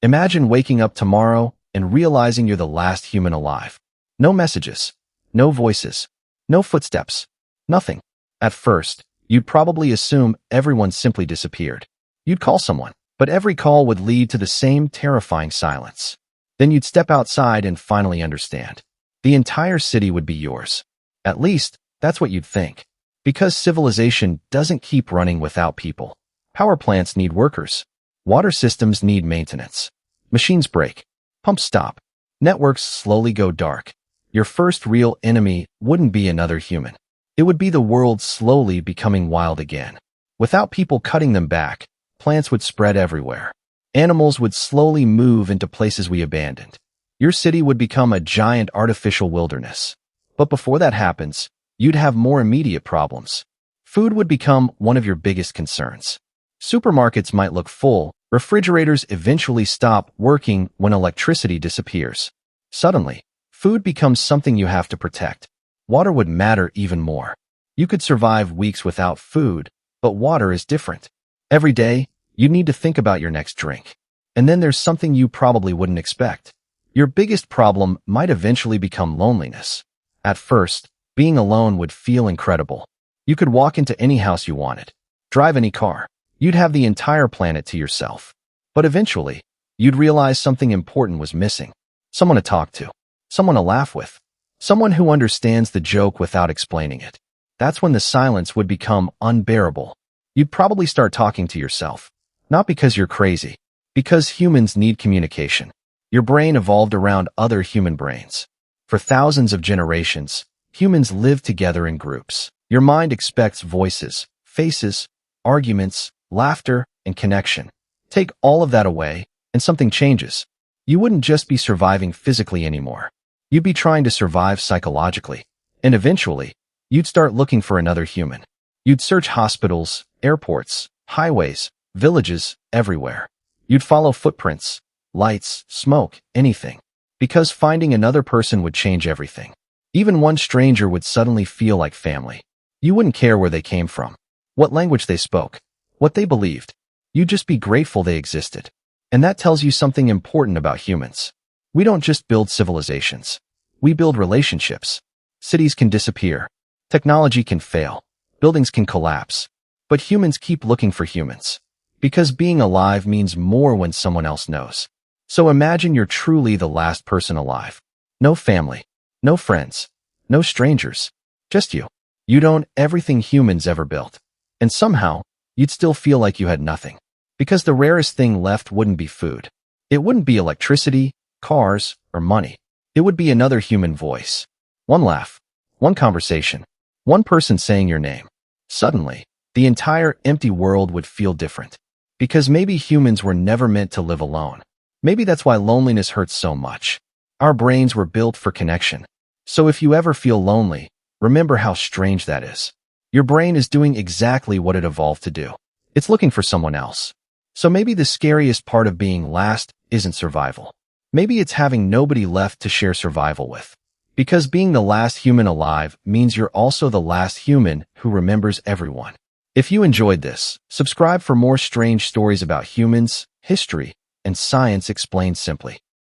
Imagine waking up tomorrow and realizing you're the last human alive. No messages, no voices, no footsteps, nothing. At first, you'd probably assume everyone simply disappeared. You'd call someone, but every call would lead to the same terrifying silence. Then you'd step outside and finally understand. The entire city would be yours. At least, that's what you'd think. Because civilization doesn't keep running without people. Power plants need workers. Water systems need maintenance. Machines break. Pumps stop. Networks slowly go dark. Your first real enemy wouldn't be another human. It would be the world slowly becoming wild again. Without people cutting them back, plants would spread everywhere. Animals would slowly move into places we abandoned. Your city would become a giant artificial wilderness. But before that happens, you'd have more immediate problems. Food would become one of your biggest concerns. Supermarkets might look full. Refrigerators eventually stop working when electricity disappears. Suddenly, food becomes something you have to protect. Water would matter even more. You could survive weeks without food, but water is different. Every day, you need to think about your next drink. And then there's something you probably wouldn't expect. Your biggest problem might eventually become loneliness. At first, being alone would feel incredible. You could walk into any house you wanted, drive any car. You'd have the entire planet to yourself. But eventually, you'd realize something important was missing. Someone to talk to. Someone to laugh with. Someone who understands the joke without explaining it. That's when the silence would become unbearable. You'd probably start talking to yourself. Not because you're crazy. Because humans need communication. Your brain evolved around other human brains. For thousands of generations, humans lived together in groups. Your mind expects voices, faces, arguments, laughter, and connection. Take all of that away, and something changes. You wouldn't just be surviving physically anymore. You'd be trying to survive psychologically. And eventually, you'd start looking for another human. You'd search hospitals, airports, highways, villages, everywhere. You'd follow footprints, lights, smoke, anything. Because finding another person would change everything. Even one stranger would suddenly feel like family. You wouldn't care where they came from, what language they spoke, what they believed. You'd just be grateful they existed. And that tells you something important about humans. We don't just build civilizations. We build relationships. Cities can disappear. Technology can fail. Buildings can collapse. But humans keep looking for humans. Because being alive means more when someone else knows. So imagine you're truly the last person alive. No family. No friends. No strangers. Just you. You'd own everything humans ever built. And somehow, you'd still feel like you had nothing. Because the rarest thing left wouldn't be food. It wouldn't be electricity, cars, or money. It would be another human voice. One laugh. One conversation. One person saying your name. Suddenly, the entire empty world would feel different. Because maybe humans were never meant to live alone. Maybe that's why loneliness hurts so much. Our brains were built for connection. So if you ever feel lonely, remember how strange that is. Your brain is doing exactly what it evolved to do. It's looking for someone else. So maybe the scariest part of being last isn't survival. Maybe it's having nobody left to share survival with. Because being the last human alive means you're also the last human who remembers everyone. If you enjoyed this, subscribe for more strange stories about humans, history, and science explained simply.